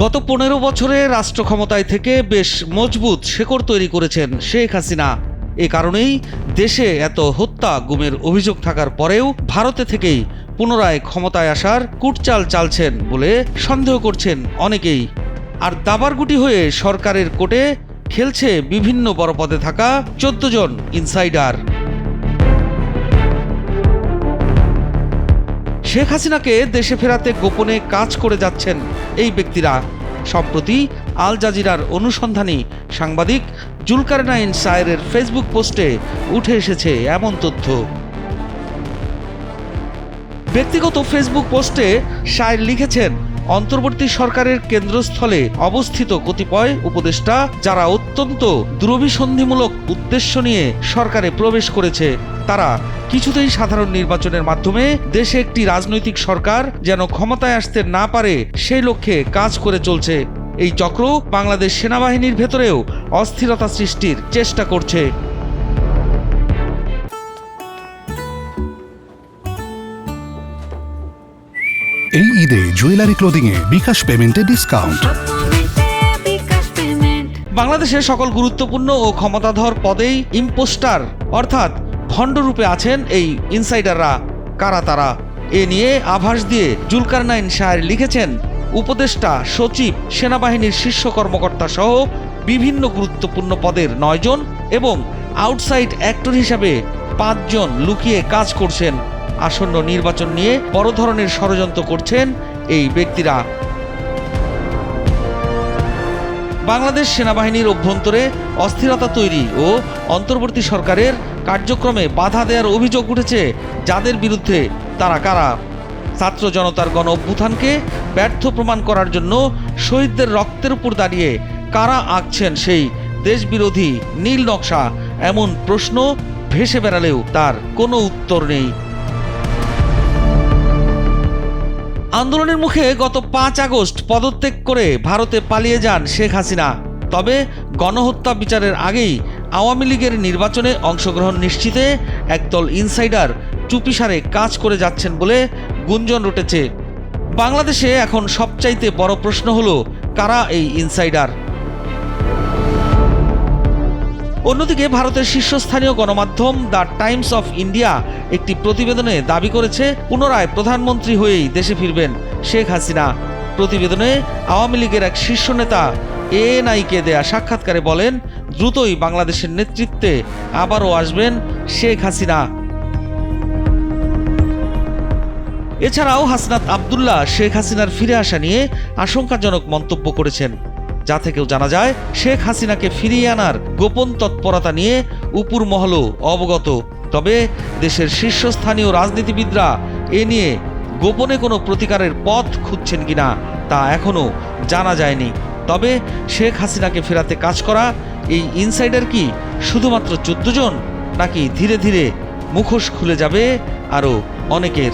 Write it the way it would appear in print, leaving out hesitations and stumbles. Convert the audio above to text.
গত ১৫ বছরে রাষ্ট্র ক্ষমতায় থেকে বেশ মজবুত শেকড় তৈরি করেছেন শেখ হাসিনা। এ কারণেই দেশে এত হত্যা গুমের অভিযোগ থাকার পরেও ভারতে থেকেই পুনরায় ক্ষমতায় আসার কুটচাল চালছেন বলে সন্দেহ করছেন অনেকেই। আর দাবারগুটি হয়ে সরকারের কোর্টে খেলছে বিভিন্ন বড় পদে থাকা ১৪ জন ইনসাইডার। শেখ হাসিনাকে দেশে ফেরাতে গোপনে কাজ করে যাচ্ছেন এই ব্যক্তিরা। সম্প্রতি আল জাজিরার অনুসন্ধানী সাংবাদিক জুলকারনাইন সায়েরের ফেসবুক পোস্টে উঠে এসেছে এমন তথ্য। ব্যক্তিগত ফেসবুক পোস্টে সায়ের লিখেছেন, অন্তর্বর্তী সরকারের কেন্দ্রস্থলে অবস্থিত কতিপয় উপদেষ্টা যারা অত্যন্ত দুরভিসন্ধিমূলক উদ্দেশ্য নিয়ে সরকারে প্রবেশ করেছে, তারা কিছুতেই সাধারণ নির্বাচনের মাধ্যমে দেশে একটি রাজনৈতিক সরকার যেন ক্ষমতায় আসতে না পারে সেই লক্ষ্যে কাজ করে চলছে। এই চক্র বাংলাদেশ সেনাবাহিনীর ভেতরেও অস্থিরতা সৃষ্টির চেষ্টা করছে। এই ঈদে জুয়েলারি ক্লোদিং এ বিকাশ পেমেন্টে ডিসকাউন্ট। বাংলাদেশের সকল গুরুত্বপূর্ণ ও ক্ষমতাধর পদেই ইম্পোস্টার অর্থাৎ ভণ্ডরূপে আছেন এই ইনসাইডাররা। কারা তারা? এ নিয়ে আভাস দিয়ে জুলকারনাইন সায়ের লিখেছেন, উপদেষ্টা, সচিব, সেনাবাহিনীর শীর্ষ কর্মকর্তা সহ বিভিন্ন গুরুত্বপূর্ণ পদের ৯ জন এবং আউটসাইড অ্যাক্টর হিসাবে ৫ জন লুকিয়ে কাজ করছেন। আসন্ন নির্বাচন নিয়ে বড় ধরনের ষড়যন্ত্র করছেন এই ব্যক্তিরা। বাংলাদেশ সেনাবাহিনীর অভ্যন্তরে অস্থিরতা তৈরি ও অন্তর্বর্তী সরকারের কার্যক্রমে বাধা দেওয়ার অভিযোগ উঠেছে যাদের বিরুদ্ধে, তারা কারা? ছাত্র জনতার গণ অভ্যুত্থানকে ব্যর্থ প্রমাণ করার জন্য শহীদদের রক্তের উপর দাঁড়িয়ে কারা আঁকছেন সেই দেশবিরোধী নীল নকশা? এমন প্রশ্ন ভেসে বেড়ালেও তার কোনো উত্তর নেই। আন্দোলনের মুখে গত ৫ আগস্ট পদত্যাগ করে ভারতে পালিয়ে যান শেখ হাসিনা। তবে গণহত্যা বিচারের আগেই আওয়ামী লীগের নির্বাচনে অংশগ্রহণ নিশ্চিতে একদল ইনসাইডার চুপিসারে কাজ করে যাচ্ছেন বলে গুঞ্জন রটেছে। বাংলাদেশে এখন সবচাইতে বড় প্রশ্ন হলো, কারা এই ইনসাইডার? অন্যদিকে ভারতের শীর্ষস্থানীয় গণমাধ্যম দ্য টাইমস অফ ইন্ডিয়া একটি প্রতিবেদনে দাবি করেছে পুনরায় প্রধানমন্ত্রী হয়েই দেশে ফিরবেন শেখ হাসিনা। প্রতিবেদনে আওয়ামী লীগের এক শীর্ষ নেতা এএনআইকে দেয়া সাক্ষাৎকারে বলেন, দ্রুতই বাংলাদেশের নেতৃত্বে আবারও আসবেন শেখ হাসিনা। এছাড়াও হাসনাত আবদুল্লাহ শেখ হাসিনার ফিরে আসা নিয়ে আশঙ্কাজনক মন্তব্য করেছেন, যা থেকেও জানা যায় শেখ হাসিনাকে ফিরিয়ে আনার গোপন তৎপরতা নিয়ে উপর মহলও অবগত। তবে দেশের শীর্ষস্থানীয় রাজনীতিবিদরা এ নিয়ে গোপনে কোনো প্রতিকারের পথ খুঁজছেন কিনা তা এখনও জানা যায়নি। তবে শেখ হাসিনাকে ফেরাতে কাজ করা এই ইনসাইডার কি শুধুমাত্র ১৪ জন, নাকি ধীরে ধীরে মুখোশ খুলে যাবে আরও অনেকের?